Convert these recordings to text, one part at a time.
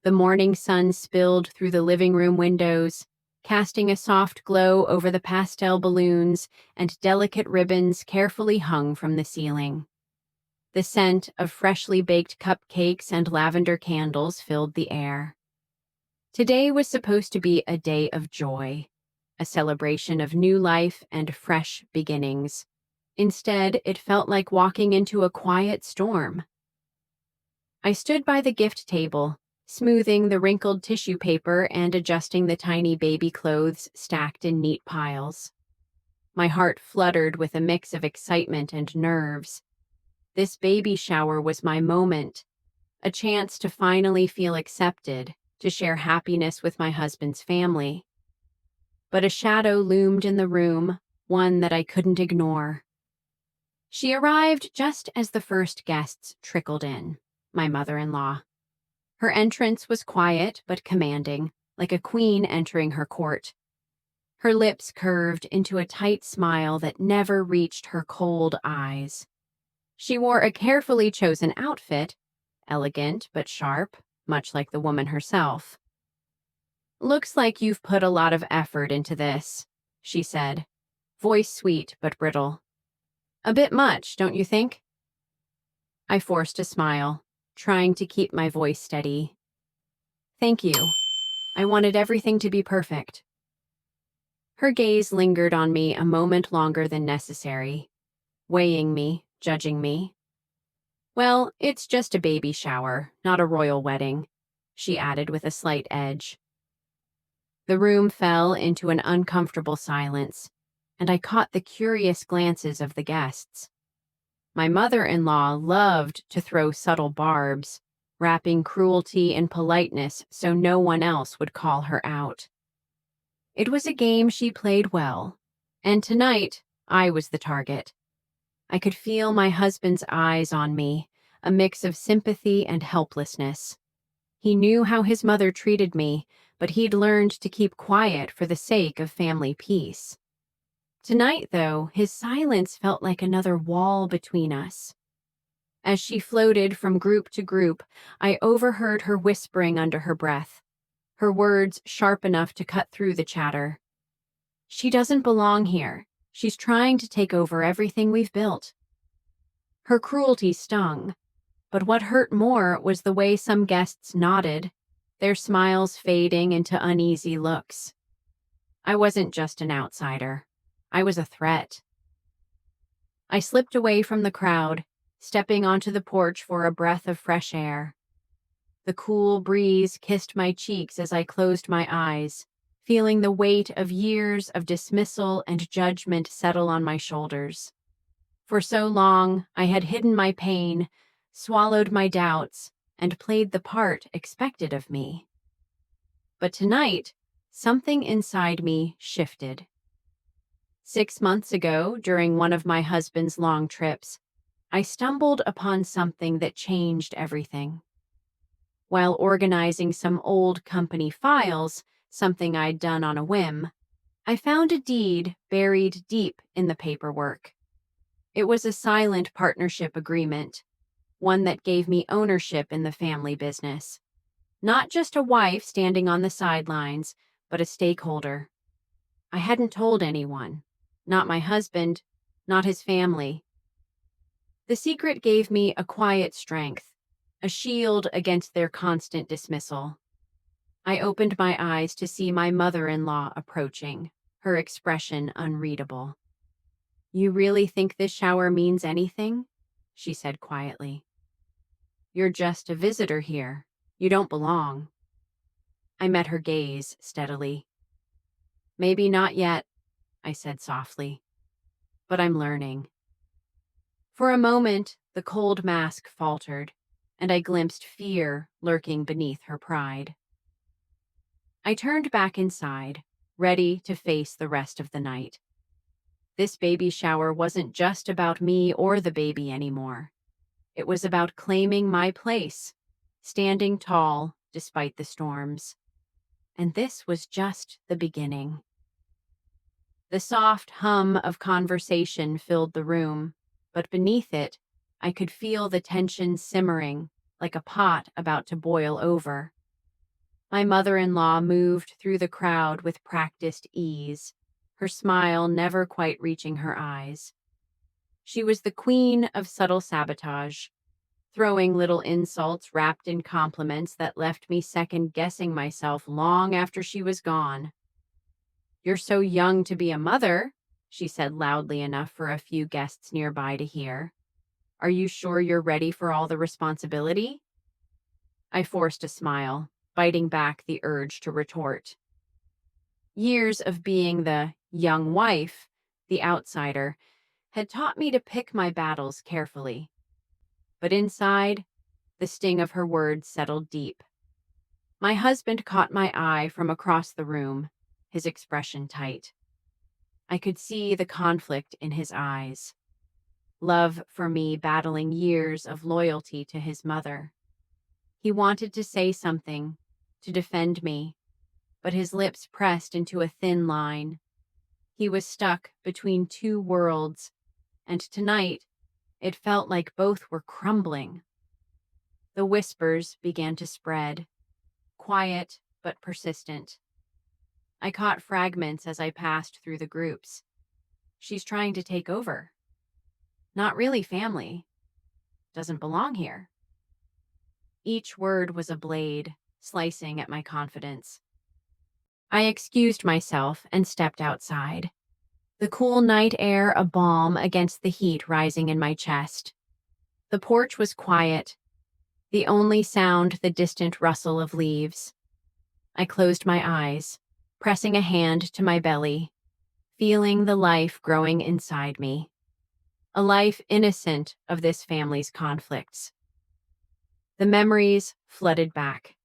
The morning sun spilled through the living room windows, casting a soft glow over the pastel balloons and delicate ribbons carefully hung from the ceiling. The scent of freshly baked cupcakes and lavender candles filled the air. Today was supposed to be a day of joy, a celebration of new life and fresh beginnings. Instead, it felt like walking into a quiet storm. I stood by the gift table, smoothing the wrinkled tissue paper and adjusting the tiny baby clothes stacked in neat piles. My heart fluttered with a mix of excitement and nerves. This baby shower was my moment, a chance to finally feel accepted, to share happiness with my husband's family. But a shadow loomed in the room, one that I couldn't ignore. She arrived just as the first guests trickled in, my mother-in-law. Her entrance was quiet but commanding, like a queen entering her court. Her lips curved into a tight smile that never reached her cold eyes. She wore a carefully chosen outfit, elegant but sharp, much like the woman herself. "Looks like you've put a lot of effort into this," she said, voice sweet but brittle. "A bit much, don't you think?" I forced a smile, trying to keep my voice steady. "Thank you. I wanted everything to be perfect." Her gaze lingered on me a moment longer than necessary, weighing me, judging me. "Well, it's just a baby shower, not a royal wedding," she added with a slight edge. The room fell into an uncomfortable silence, and I caught the curious glances of the guests. My mother-in-law loved to throw subtle barbs, wrapping cruelty in politeness so no one else would call her out. It was a game she played well, and tonight I was the target. I could feel my husband's eyes on me, a mix of sympathy and helplessness. He knew how his mother treated me, but he'd learned to keep quiet for the sake of family peace. Tonight, though, his silence felt like another wall between us. As she floated from group to group, I overheard her whispering under her breath, her words sharp enough to cut through the chatter. "She doesn't belong here. She's trying to take over everything we've built." Her cruelty stung, but what hurt more was the way some guests nodded, their smiles fading into uneasy looks. I wasn't just an outsider. I was a threat. I slipped away from the crowd, stepping onto the porch for a breath of fresh air. The cool breeze kissed my cheeks as I closed my eyes, feeling the weight of years of dismissal and judgment settle on my shoulders. For so long, I had hidden my pain, swallowed my doubts, and played the part expected of me. But tonight, something inside me shifted. 6 months ago, during one of my husband's long trips, I stumbled upon something that changed everything. While organizing some old company files, something I'd done on a whim, I found a deed buried deep in the paperwork. It was a silent partnership agreement, one that gave me ownership in the family business. Not just a wife standing on the sidelines, but a stakeholder. I hadn't told anyone, not my husband, not his family. The secret gave me a quiet strength, a shield against their constant dismissal. I opened my eyes to see my mother-in-law approaching, her expression unreadable. "You really think this shower means anything?" she said quietly. "You're just a visitor here. You don't belong." I met her gaze steadily. "Maybe not yet," I said softly, "but I'm learning." For a moment, the cold mask faltered, and I glimpsed fear lurking beneath her pride. I turned back inside, ready to face the rest of the night. This baby shower wasn't just about me or the baby anymore. It was about claiming my place, standing tall despite the storms. And this was just the beginning. The soft hum of conversation filled the room, but beneath it, I could feel the tension simmering, like a pot about to boil over. My mother-in-law moved through the crowd with practiced ease, her smile never quite reaching her eyes. She was the queen of subtle sabotage, throwing little insults wrapped in compliments that left me second-guessing myself long after she was gone. "You're so young to be a mother," she said loudly enough for a few guests nearby to hear. "Are you sure you're ready for all the responsibility?" I forced a smile, biting back the urge to retort. Years of being the young wife, the outsider, had taught me to pick my battles carefully. But inside, the sting of her words settled deep. My husband caught my eye from across the room, his expression tight. I could see the conflict in his eyes. Love for me battling years of loyalty to his mother. He wanted to say something, to defend me, but his lips pressed into a thin line. He was stuck between two worlds, and tonight it felt like both were crumbling. The whispers began to spread, quiet but persistent. I caught fragments as I passed through the groups. "She's trying to take over. Not really family. Doesn't belong here." Each word was a blade, slicing at my confidence. I excused myself and stepped outside, the cool night air a balm against the heat rising in my chest. The porch was quiet, the only sound the distant rustle of leaves. I closed my eyes, pressing a hand to my belly, feeling the life growing inside me. A life innocent of this family's conflicts. The memories flooded back.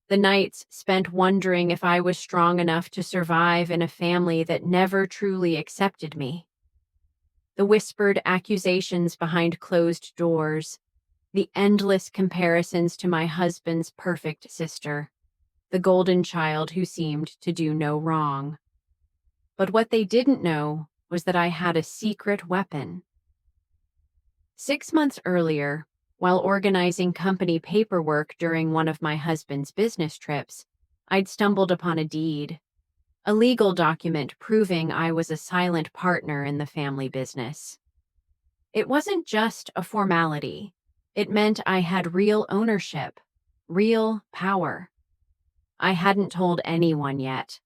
The nights spent wondering if I was strong enough to survive in a family that never truly accepted me. The whispered accusations behind closed doors, the endless comparisons to my husband's perfect sister, the golden child who seemed to do no wrong. But what they didn't know was that I had a secret weapon. 6 months earlier, while organizing company paperwork during one of my husband's business trips, I'd stumbled upon a deed, a legal document proving I was a silent partner in the family business. It wasn't just a formality. It meant I had real ownership, real power. I hadn't told anyone yet.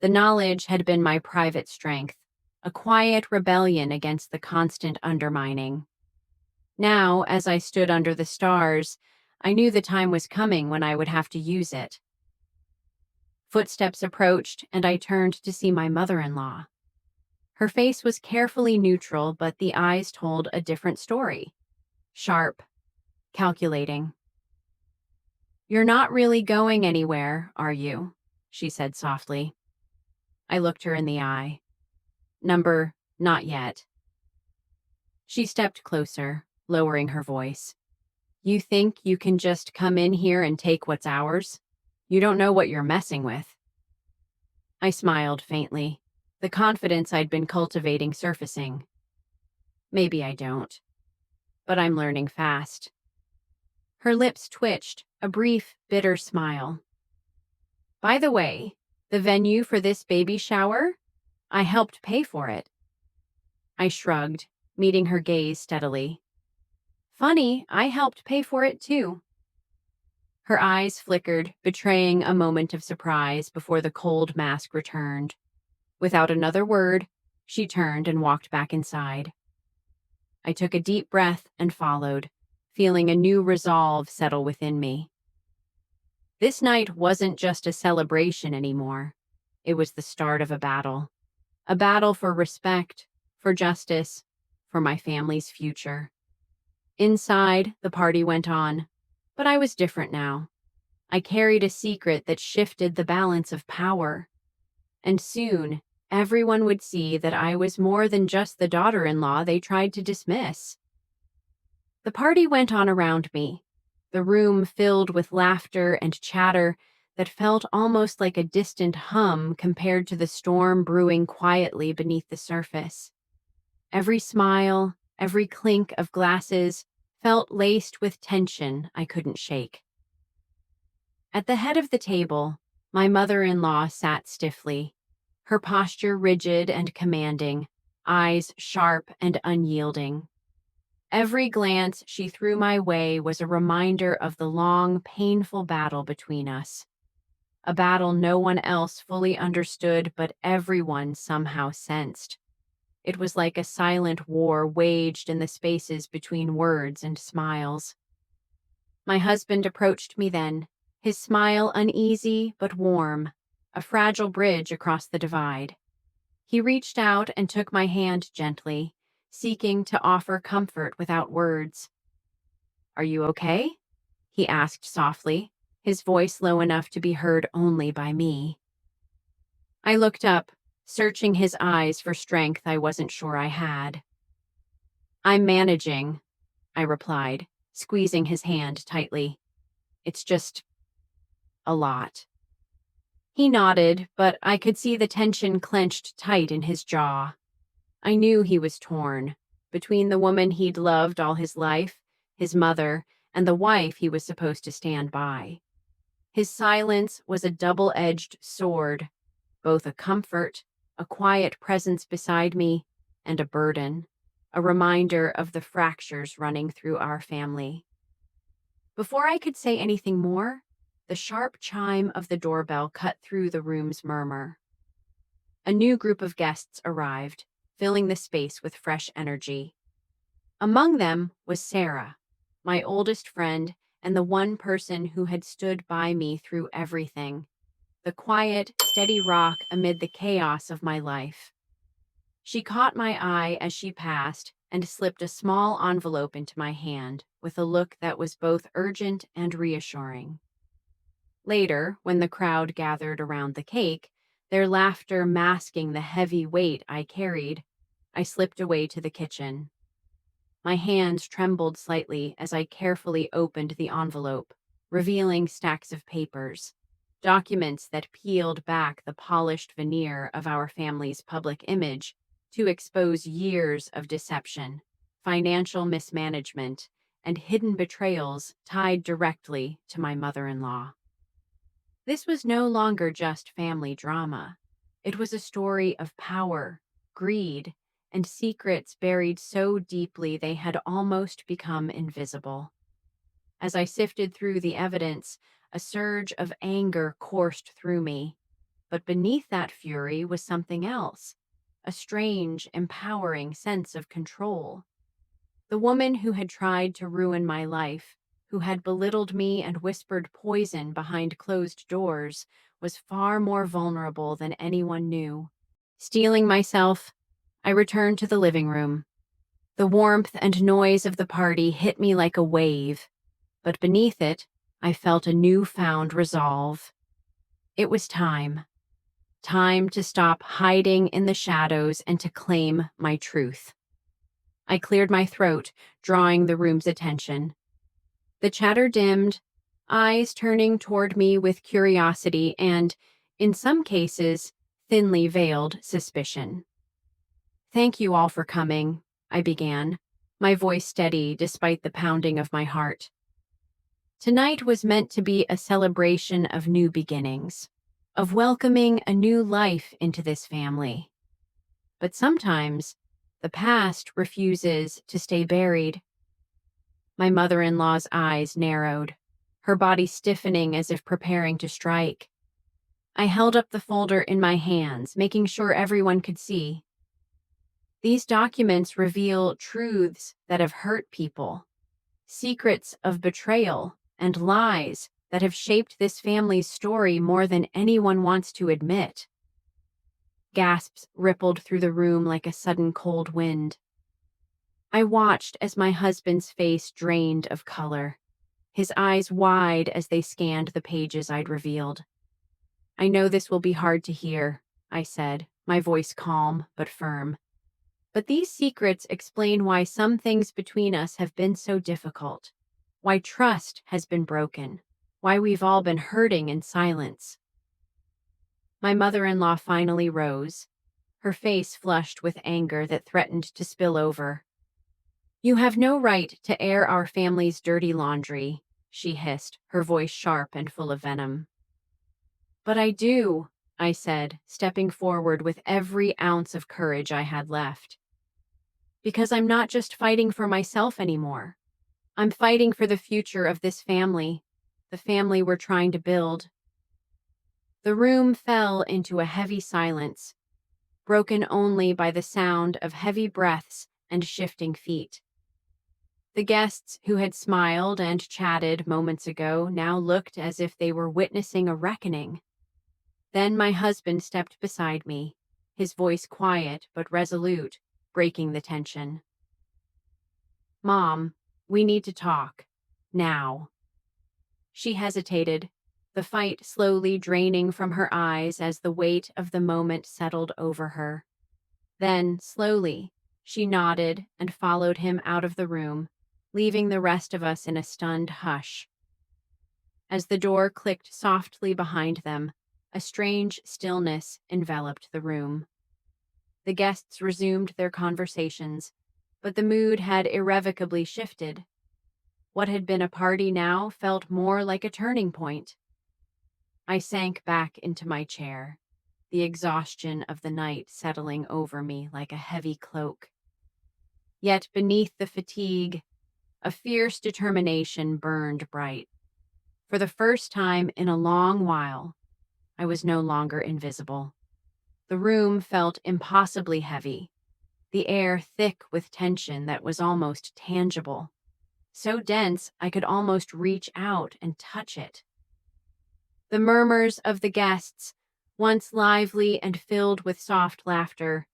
The knowledge had been my private strength, a quiet rebellion against the constant undermining. Now, as I stood under the stars, I knew the time was coming when I would have to use it. Footsteps approached, and I turned to see my mother-in-law. Her face was carefully neutral, but the eyes told a different story. Sharp, calculating. "You're not really going anywhere, are you?" she said softly. I looked her in the eye. Not yet." She stepped closer, lowering her voice. "You think you can just come in here and take what's ours? You don't know what you're messing with." I smiled faintly, the confidence I'd been cultivating surfacing. "Maybe I don't, but I'm learning fast." Her lips twitched, a brief, bitter smile. "By the way, the venue for this baby shower? I helped pay for it." I shrugged, meeting her gaze steadily. "Funny, I helped pay for it too." Her eyes flickered, betraying a moment of surprise before the cold mask returned. Without another word, she turned and walked back inside. I took a deep breath and followed, feeling a new resolve settle within me. This night wasn't just a celebration anymore. It was the start of a battle. A battle for respect, for justice, for my family's future. Inside, the party went on, but I was different now. I carried a secret that shifted the balance of power. And soon, everyone would see that I was more than just the daughter-in-law they tried to dismiss. The party went on around me, the room filled with laughter and chatter that felt almost like a distant hum compared to the storm brewing quietly beneath the surface. Every smile, every clink of glasses felt laced with tension I couldn't shake. At the head of the table, my mother-in-law sat stiffly, her posture rigid and commanding, eyes sharp and unyielding. Every glance she threw my way was a reminder of the long, painful battle between us. A battle no one else fully understood, but everyone somehow sensed. It was like a silent war waged in the spaces between words and smiles. My husband approached me then, his smile uneasy but warm, a fragile bridge across the divide. He reached out and took my hand gently, seeking to offer comfort without words. "Are you okay?" he asked softly, his voice low enough to be heard only by me. I looked up, searching his eyes for strength I wasn't sure I had. "I'm managing," I replied, squeezing his hand tightly. "It's just a lot." He nodded, but I could see the tension clenched tight in his jaw. I knew he was torn, between the woman he'd loved all his life, his mother, and the wife he was supposed to stand by. His silence was a double-edged sword, both a comfort, a quiet presence beside me, and a burden, a reminder of the fractures running through our family. Before I could say anything more, the sharp chime of the doorbell cut through the room's murmur. A new group of guests arrived, filling the space with fresh energy. Among them was Sarah, my oldest friend and the one person who had stood by me through everything, the quiet, steady rock amid the chaos of my life. She caught my eye as she passed and slipped a small envelope into my hand with a look that was both urgent and reassuring. Later, when the crowd gathered around the cake, their laughter masking the heavy weight I carried, I slipped away to the kitchen. My hands trembled slightly as I carefully opened the envelope, revealing stacks of papers, documents that peeled back the polished veneer of our family's public image to expose years of deception, financial mismanagement, and hidden betrayals tied directly to my mother-in-law. This was no longer just family drama. It was a story of power, greed, and secrets buried so deeply they had almost become invisible. As I sifted through the evidence, a surge of anger coursed through me. But beneath that fury was something else, a strange, empowering sense of control. The woman who had tried to ruin my life, who had belittled me and whispered poison behind closed doors, was far more vulnerable than anyone knew. Steeling myself, I returned to the living room. The warmth and noise of the party hit me like a wave, but beneath it, I felt a newfound resolve. It was time. Time to stop hiding in the shadows and to claim my truth. I cleared my throat, drawing the room's attention. The chatter dimmed, eyes turning toward me with curiosity and, in some cases, thinly veiled suspicion. "Thank you all for coming," I began, my voice steady despite the pounding of my heart. Tonight was meant to be a celebration of new beginnings, of welcoming a new life into this family. But sometimes, the past refuses to stay buried. My mother-in-law's eyes narrowed, her body stiffening as if preparing to strike. I held up the folder in my hands, making sure everyone could see. These documents reveal truths that have hurt people, secrets of betrayal and lies that have shaped this family's story more than anyone wants to admit. Gasps rippled through the room like a sudden cold wind. I watched as my husband's face drained of color, his eyes wide as they scanned the pages I'd revealed. "I know this will be hard to hear," I said, my voice calm but firm. "But these secrets explain why some things between us have been so difficult, why trust has been broken, why we've all been hurting in silence." My mother-in-law finally rose, her face flushed with anger that threatened to spill over. "You have no right to air our family's dirty laundry," she hissed, her voice sharp and full of venom. But I do, I said, stepping forward with every ounce of courage I had left. Because I'm not just fighting for myself anymore. I'm fighting for the future of this family, the family we're trying to build. The room fell into a heavy silence, broken only by the sound of heavy breaths and shifting feet. The guests who had smiled and chatted moments ago now looked as if they were witnessing a reckoning. Then my husband stepped beside me, his voice quiet but resolute, breaking the tension. Mom, we need to talk. Now. She hesitated, the fight slowly draining from her eyes as the weight of the moment settled over her. Then, slowly, she nodded and followed him out of the room, leaving the rest of us in a stunned hush. As the door clicked softly behind them, a strange stillness enveloped the room. The guests resumed their conversations, but the mood had irrevocably shifted. What had been a party now felt more like a turning point. I sank back into my chair, the exhaustion of the night settling over me like a heavy cloak. Yet beneath the fatigue, a fierce determination burned bright. For the first time in a long while, I was no longer invisible. The room felt impossibly heavy, the air thick with tension that was almost tangible. So dense I could almost reach out and touch it. The murmurs of the guests, once lively and filled with soft laughter,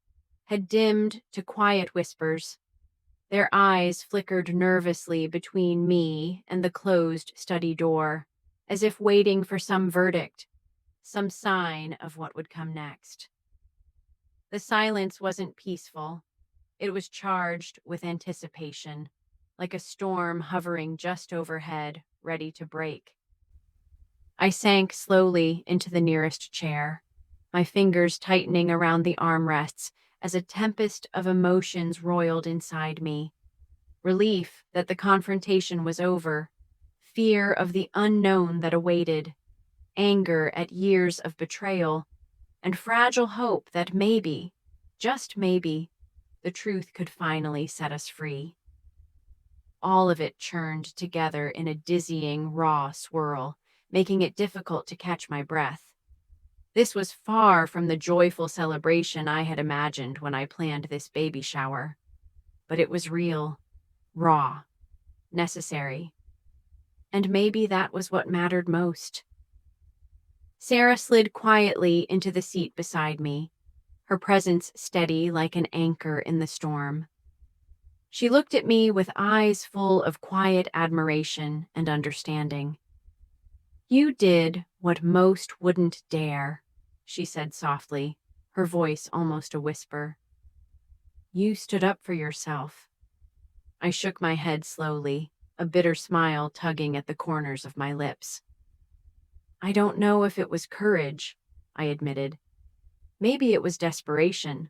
had dimmed to quiet whispers. Their eyes flickered nervously between me and the closed study door, as if waiting for some verdict, some sign of what would come next. The silence wasn't peaceful. It was charged with anticipation, like a storm hovering just overhead, ready to break. I sank slowly into the nearest chair, my fingers tightening around the armrests as a tempest of emotions roiled inside me. Relief that the confrontation was over, fear of the unknown that awaited, anger at years of betrayal, and fragile hope that maybe, just maybe, the truth could finally set us free. All of it churned together in a dizzying, raw swirl, making it difficult to catch my breath. This was far from the joyful celebration I had imagined when I planned this baby shower. But it was real, raw, necessary. And maybe that was what mattered most. Sarah slid quietly into the seat beside me, her presence steady like an anchor in the storm. She looked at me with eyes full of quiet admiration and understanding. You did what most wouldn't dare, she said softly, her voice almost a whisper. You stood up for yourself. I shook my head slowly, a bitter smile tugging at the corners of my lips. I don't know if it was courage, I admitted. Maybe it was desperation.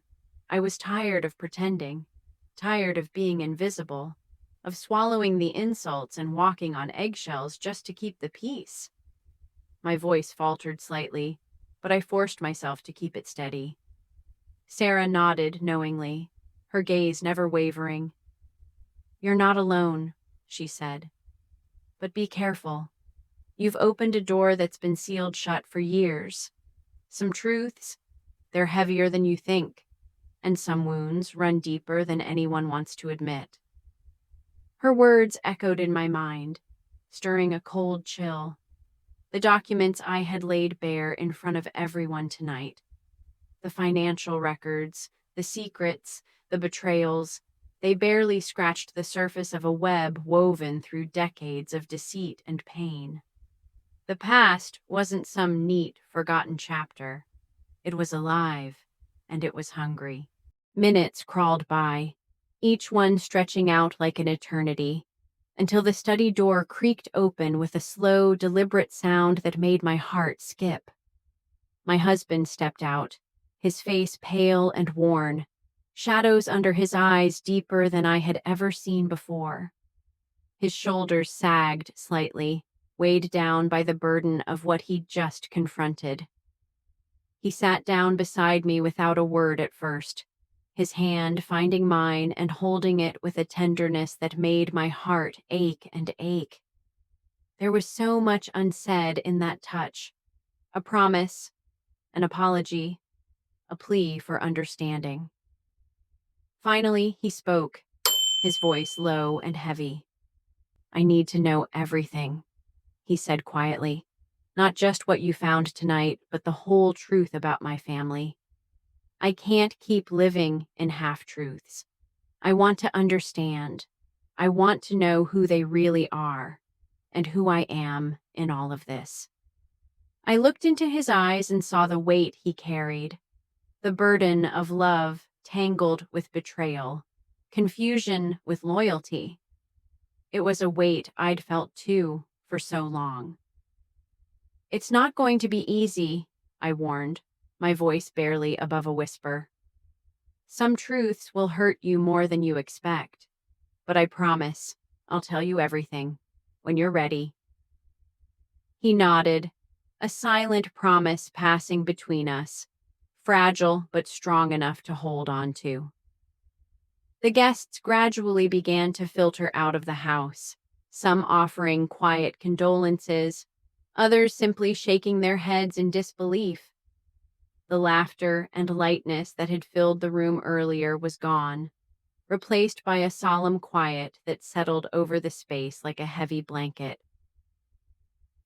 I was tired of pretending, tired of being invisible, of swallowing the insults and walking on eggshells just to keep the peace. My voice faltered slightly, but I forced myself to keep it steady. Sarah nodded knowingly, her gaze never wavering. You're not alone, she said. But be careful. You've opened a door that's been sealed shut for years. Some truths, they're heavier than you think, and some wounds run deeper than anyone wants to admit. Her words echoed in my mind, stirring a cold chill. The documents I had laid bare in front of everyone tonight. The financial records, the secrets, the betrayals, they barely scratched the surface of a web woven through decades of deceit and pain. The past wasn't some neat, forgotten chapter. It was alive, and it was hungry. Minutes crawled by, each one stretching out like an eternity, until the study door creaked open with a slow, deliberate sound that made my heart skip. My husband stepped out, his face pale and worn, shadows under his eyes deeper than I had ever seen before. His shoulders sagged slightly, weighed down by the burden of what he'd just confronted. He sat down beside me without a word at first, his hand finding mine and holding it with a tenderness that made my heart ache and ache. There was so much unsaid in that touch, a promise, an apology, a plea for understanding. Finally, he spoke, his voice low and heavy. "I need to know everything," he said quietly. "Not just what you found tonight, but the whole truth about my family. I can't keep living in half-truths. I want to understand. I want to know who they really are, and who I am in all of this." I looked into his eyes and saw the weight he carried, the burden of love tangled with betrayal, confusion with loyalty. It was a weight I'd felt too for so long. "It's not going to be easy," I warned, my voice barely above a whisper. "Some truths will hurt you more than you expect, but I promise I'll tell you everything when you're ready." He nodded, a silent promise passing between us, fragile but strong enough to hold on to. The guests gradually began to filter out of the house, some offering quiet condolences, others simply shaking their heads in disbelief. The laughter and lightness that had filled the room earlier was gone, replaced by a solemn quiet that settled over the space like a heavy blanket.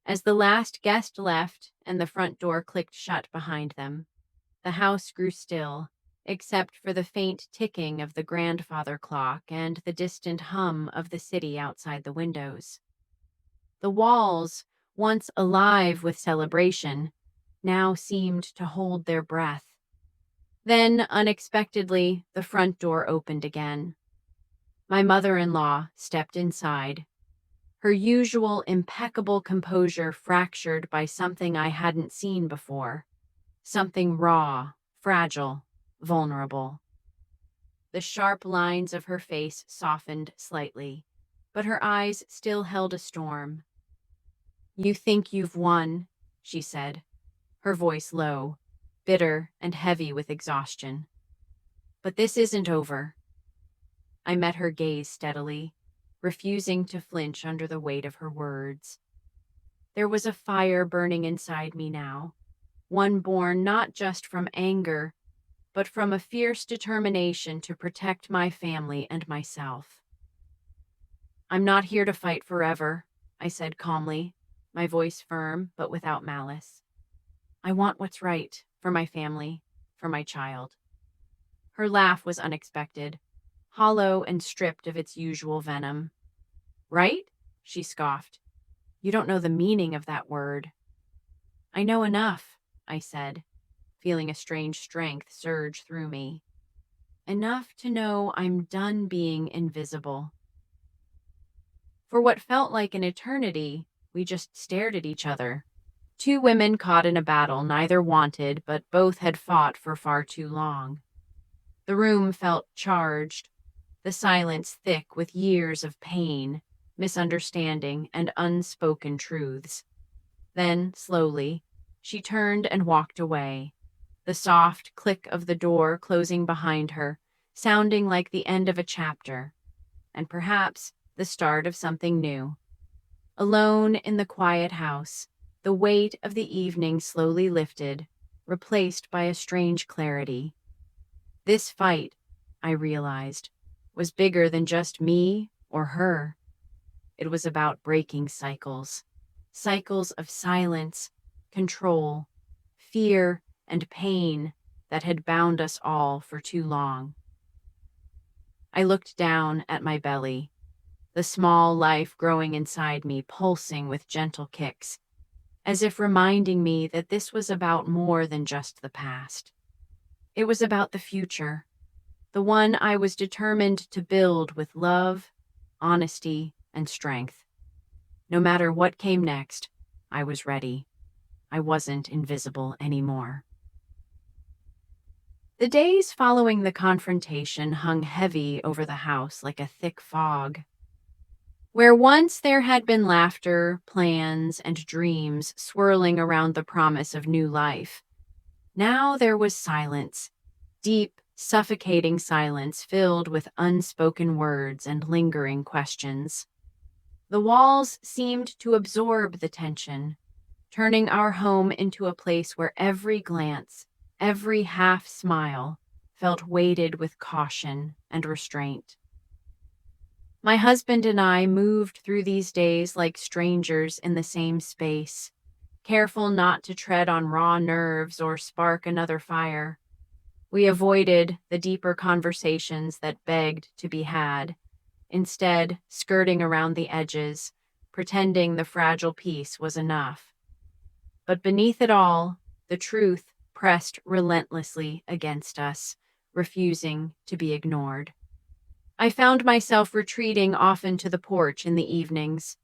As the last guest left and the front door clicked shut behind them, the house grew still, except for the faint ticking of the grandfather clock and the distant hum of the city outside the windows. The walls, once alive with celebration, now seemed to hold their breath. Then, unexpectedly, the front door opened again. My mother-in-law stepped inside, her usual impeccable composure fractured by something I hadn't seen before, something raw, fragile, vulnerable. The sharp lines of her face softened slightly, but her eyes still held a storm. "You think you've won," she said, her voice low, bitter and heavy with exhaustion. "But this isn't over." I met her gaze steadily, refusing to flinch under the weight of her words. There was a fire burning inside me now, one born not just from anger, but from a fierce determination to protect my family and myself. "I'm not here to fight forever," I said calmly, my voice firm but without malice. "I want what's right for my family, for my child." Her laugh was unexpected, hollow and stripped of its usual venom. "Right?" she scoffed. "You don't know the meaning of that word." "I know enough," I said, feeling a strange strength surge through me. "Enough to know I'm done being invisible." For what felt like an eternity, we just stared at each other. Two women caught in a battle neither wanted, but both had fought for far too long. The room felt charged, the silence thick with years of pain, misunderstanding, and unspoken truths. Then, slowly, she turned and walked away, the soft click of the door closing behind her, sounding like the end of a chapter, and perhaps the start of something new. Alone in the quiet house, the weight of the evening slowly lifted, replaced by a strange clarity. This fight, I realized, was bigger than just me or her. It was about breaking cycles. Cycles of silence, control, fear, and pain that had bound us all for too long. I looked down at my belly, the small life growing inside me pulsing with gentle kicks, as if reminding me that this was about more than just the past. It was about the future, the one I was determined to build with love, honesty, and strength. No matter what came next, I was ready. I wasn't invisible anymore. The days following the confrontation hung heavy over the house like a thick fog. Where once there had been laughter, plans, and dreams swirling around the promise of new life, now there was silence, deep, suffocating silence filled with unspoken words and lingering questions. The walls seemed to absorb the tension, turning our home into a place where every glance, every half smile, felt weighted with caution and restraint. My husband and I moved through these days like strangers in the same space, careful not to tread on raw nerves or spark another fire. We avoided the deeper conversations that begged to be had, instead skirting around the edges, pretending the fragile peace was enough. But beneath it all, the truth pressed relentlessly against us, refusing to be ignored. I found myself retreating often to the porch in the evenings.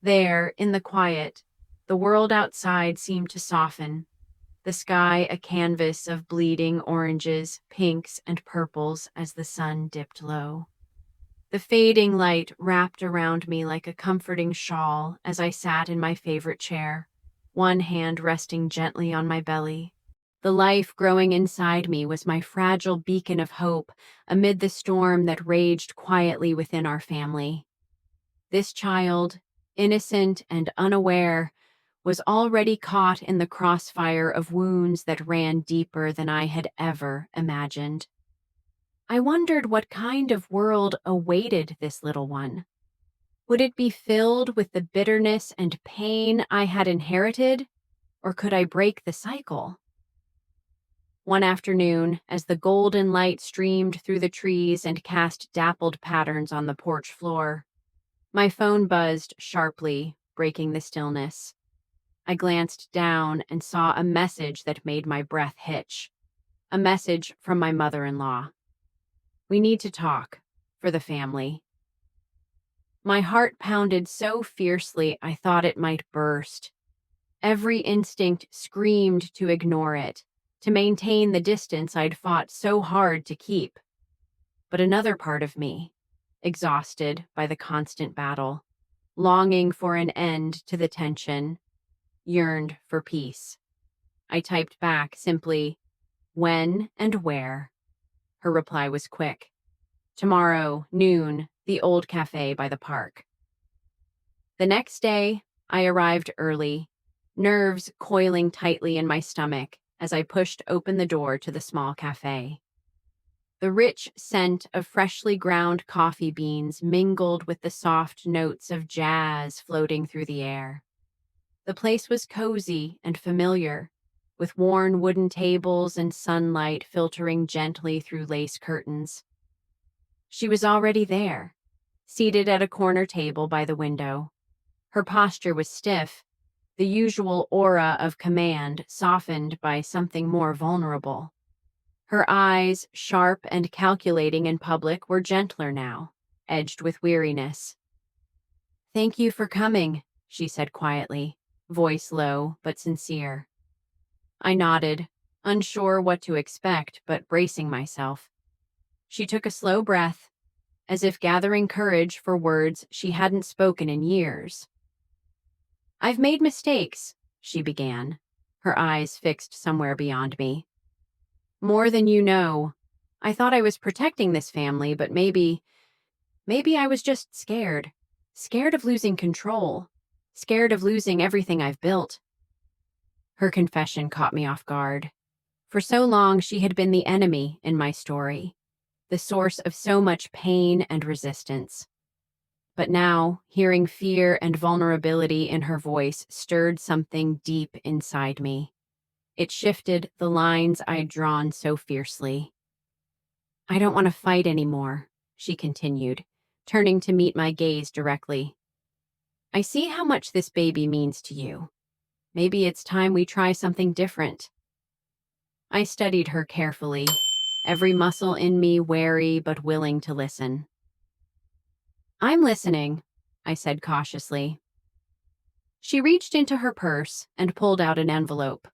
There, in the quiet, the world outside seemed to soften, the sky a canvas of bleeding oranges, pinks, and purples as the sun dipped low. The fading light wrapped around me like a comforting shawl as I sat in my favorite chair, one hand resting gently on my belly. The life growing inside me was my fragile beacon of hope amid the storm that raged quietly within our family. This child, innocent and unaware, was already caught in the crossfire of wounds that ran deeper than I had ever imagined. I wondered what kind of world awaited this little one. Would it be filled with the bitterness and pain I had inherited, or could I break the cycle? One afternoon, as the golden light streamed through the trees and cast dappled patterns on the porch floor, my phone buzzed sharply, breaking the stillness. I glanced down and saw a message that made my breath hitch. A message from my mother-in-law. "We need to talk, for the family." My heart pounded so fiercely I thought it might burst. Every instinct screamed to ignore it, to maintain the distance I'd fought so hard to keep. But another part of me, exhausted by the constant battle, longing for an end to the tension, yearned for peace. I typed back simply, "When and where?" Her reply was quick. "Tomorrow, noon, the old cafe by the park." The next day, I arrived early, nerves coiling tightly in my stomach as I pushed open the door to the small cafe. The rich scent of freshly ground coffee beans mingled with the soft notes of jazz floating through the air. The place was cozy and familiar, with worn wooden tables and sunlight filtering gently through lace curtains. She was already there, seated at a corner table by the window. Her posture was stiff, the usual aura of command softened by something more vulnerable. Her eyes, sharp and calculating in public, were gentler now, edged with weariness. "Thank you for coming," she said quietly, voice low but sincere. I nodded, unsure what to expect but bracing myself. She took a slow breath, as if gathering courage for words she hadn't spoken in years. "I've made mistakes," she began, her eyes fixed somewhere beyond me. "More than you know. I thought I was protecting this family, but maybe I was just scared. Scared of losing control. Scared of losing everything I've built." Her confession caught me off guard. For so long, she had been the enemy in my story, the source of so much pain and resistance. But now, hearing fear and vulnerability in her voice stirred something deep inside me. It shifted the lines I'd drawn so fiercely. "I don't want to fight anymore," she continued, turning to meet my gaze directly. "I see how much this baby means to you. Maybe it's time we try something different." I studied her carefully, every muscle in me wary but willing to listen. "I'm listening," I said cautiously. She reached into her purse and pulled out an envelope,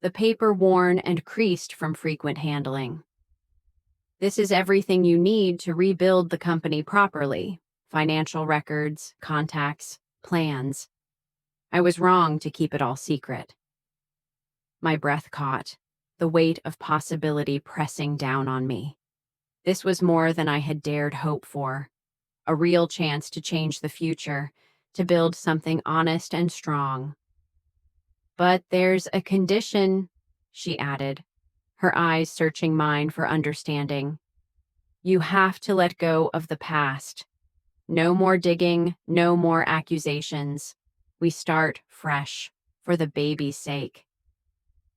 the paper worn and creased from frequent handling. "This is everything you need to rebuild the company properly," financial records, contacts, plans. I was wrong to keep it all secret. My breath caught, the weight of possibility pressing down on me. This was more than I had dared hope for, a real chance to change the future, to build something honest and strong. But there's a condition, she added, her eyes searching mine for understanding. You have to let go of the past. No more digging, no more accusations. We start fresh, for the baby's sake.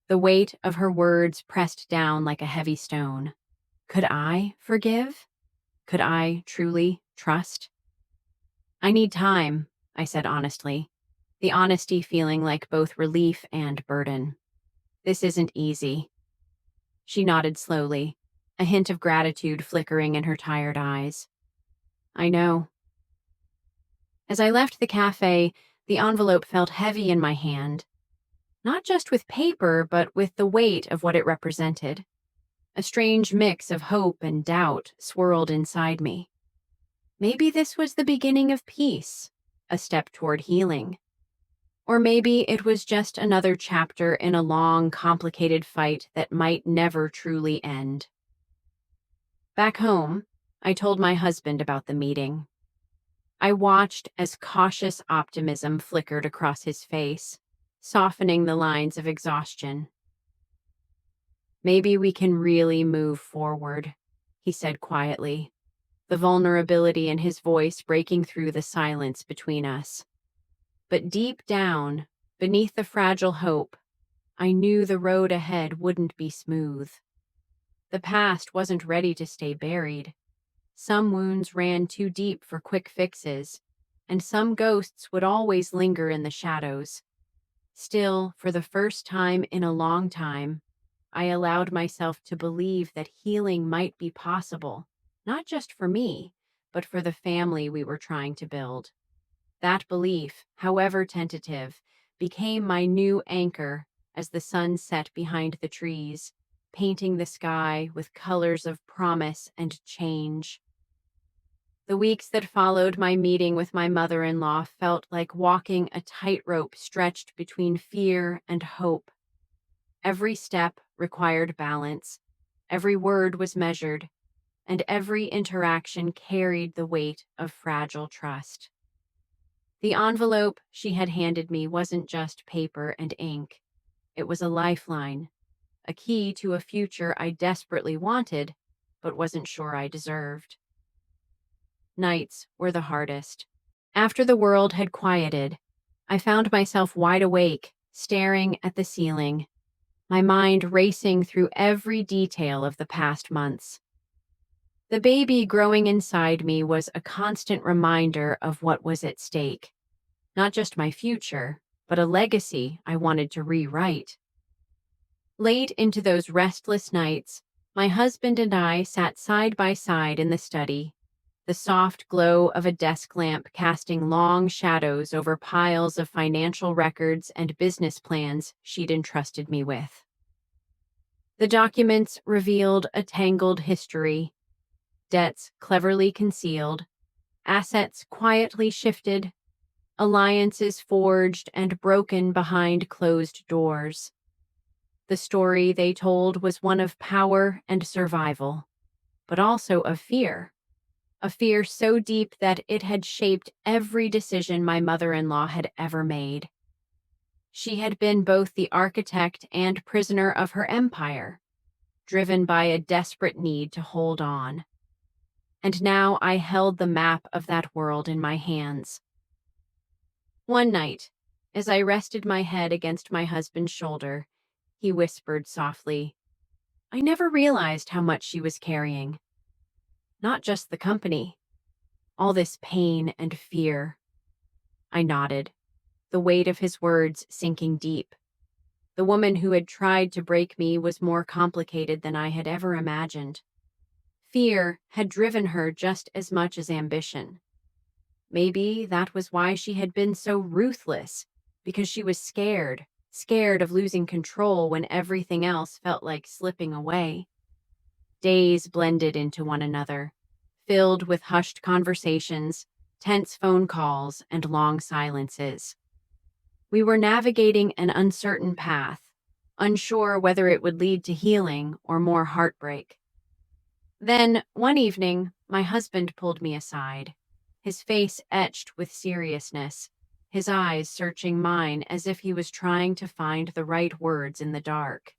The weight of her words pressed down like a heavy stone. Could I forgive? Could I truly trust? I need time, I said honestly, the honesty feeling like both relief and burden. This isn't easy. She nodded slowly, a hint of gratitude flickering in her tired eyes. I know. As I left the cafe, the envelope felt heavy in my hand, not just with paper, but with the weight of what it represented. A strange mix of hope and doubt swirled inside me. Maybe this was the beginning of peace, a step toward healing. Or maybe it was just another chapter in a long, complicated fight that might never truly end. Back home, I told my husband about the meeting. I watched as cautious optimism flickered across his face, softening the lines of exhaustion. Maybe we can really move forward, he said quietly, the vulnerability in his voice breaking through the silence between us. But deep down, beneath the fragile hope, I knew the road ahead wouldn't be smooth. The past wasn't ready to stay buried. Some wounds ran too deep for quick fixes, and some ghosts would always linger in the shadows. Still, for the first time in a long time, I allowed myself to believe that healing might be possible, not just for me, but for the family we were trying to build. That belief, however tentative, became my new anchor as the sun set behind the trees, painting the sky with colors of promise and change. The weeks that followed my meeting with my mother-in-law felt like walking a tightrope stretched between fear and hope. Every step required balance, every word was measured, and every interaction carried the weight of fragile trust. The envelope she had handed me wasn't just paper and ink. It was a lifeline, a key to a future I desperately wanted, but wasn't sure I deserved. Nights were the hardest. After the world had quieted, I found myself wide awake, staring at the ceiling, my mind racing through every detail of the past months. The baby growing inside me was a constant reminder of what was at stake. Not just my future, but a legacy I wanted to rewrite. Late into those restless nights, my husband and I sat side by side in the study, the soft glow of a desk lamp casting long shadows over piles of financial records and business plans she'd entrusted me with. The documents revealed a tangled history, debts cleverly concealed, assets quietly shifted, alliances forged and broken behind closed doors. The story they told was one of power and survival, but also of fear. A fear so deep that it had shaped every decision my mother-in-law had ever made. She had been both the architect and prisoner of her empire, driven by a desperate need to hold on. And now I held the map of that world in my hands. One night, as I rested my head against my husband's shoulder, he whispered softly, "I never realized how much she was carrying. Not just the company. All this pain and fear." I nodded, the weight of his words sinking deep. The woman who had tried to break me was more complicated than I had ever imagined. Fear had driven her just as much as ambition. Maybe that was why she had been so ruthless, because she was scared of losing control when everything else felt like slipping away. Days blended into one another, filled with hushed conversations, tense phone calls, and long silences. We were navigating an uncertain path, unsure whether it would lead to healing or more heartbreak. Then, one evening, my husband pulled me aside, his face etched with seriousness, his eyes searching mine as if he was trying to find the right words in the dark.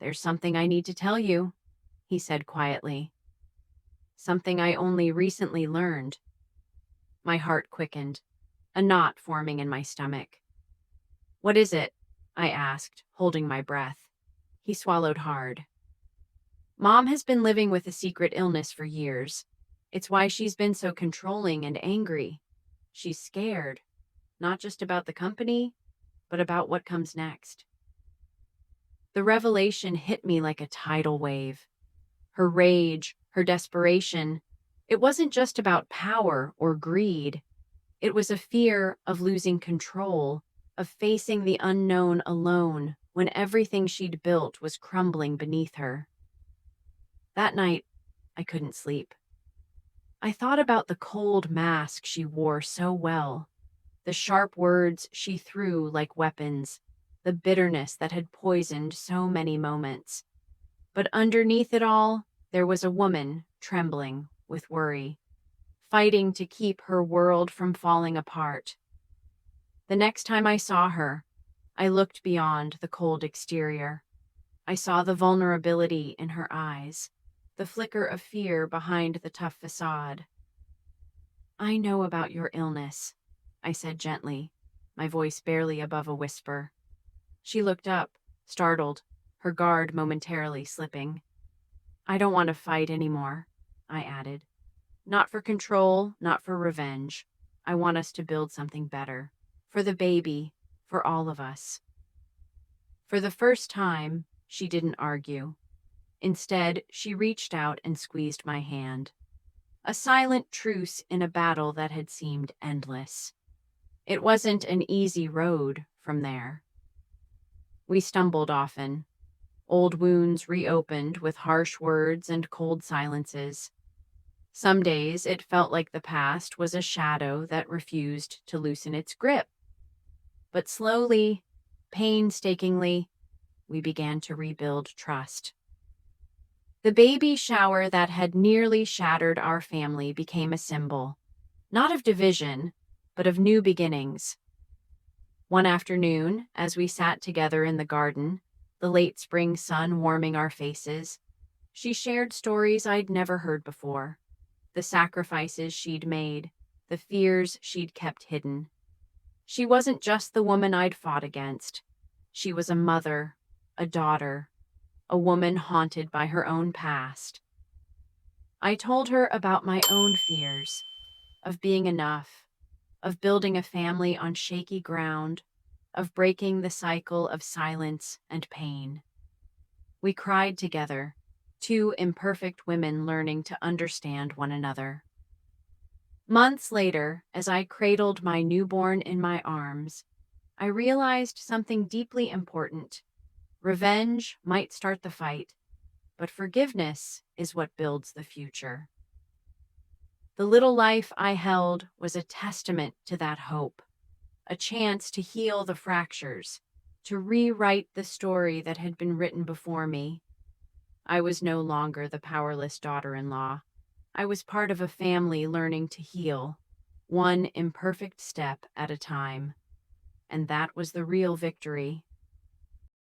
"There's something I need to tell you," he said quietly. "Something I only recently learned." My heart quickened, a knot forming in my stomach. "What is it?" I asked, holding my breath. He swallowed hard. "Mom has been living with a secret illness for years. It's why she's been so controlling and angry. She's scared, not just about the company, but about what comes next." The revelation hit me like a tidal wave. Her rage, her desperation, it wasn't just about power or greed. It was a fear of losing control, of facing the unknown alone when everything she'd built was crumbling beneath her. That night, I couldn't sleep. I thought about the cold mask she wore so well, the sharp words she threw like weapons, the bitterness that had poisoned so many moments. But underneath it all, there was a woman trembling with worry, fighting to keep her world from falling apart. The next time I saw her, I looked beyond the cold exterior. I saw the vulnerability in her eyes, the flicker of fear behind the tough facade. "I know about your illness," I said gently, my voice barely above a whisper. She looked up, startled, her guard momentarily slipping. "I don't want to fight anymore," I added. "Not for control, not for revenge. I want us to build something better. For the baby, for all of us." For the first time, she didn't argue. Instead, she reached out and squeezed my hand. A silent truce in a battle that had seemed endless. It wasn't an easy road from there. We stumbled often. Old wounds reopened with harsh words and cold silences. Some days it felt like the past was a shadow that refused to loosen its grip. But slowly, painstakingly, we began to rebuild trust. The baby shower that had nearly shattered our family became a symbol, not of division, but of new beginnings. One afternoon, as we sat together in the garden, the late spring sun warming our faces, she shared stories I'd never heard before, the sacrifices she'd made, the fears she'd kept hidden. She wasn't just the woman I'd fought against. She was a mother, a daughter, a woman haunted by her own past. I told her about my own fears, of being enough, of building a family on shaky ground, of breaking the cycle of silence and pain. We cried together, two imperfect women learning to understand one another. Months later, as I cradled my newborn in my arms, I realized something deeply important. Revenge might start the fight, but forgiveness is what builds the future. The little life I held was a testament to that hope, a chance to heal the fractures, to rewrite the story that had been written before me. I was no longer the powerless daughter-in-law. I was part of a family learning to heal, one imperfect step at a time. And that was the real victory.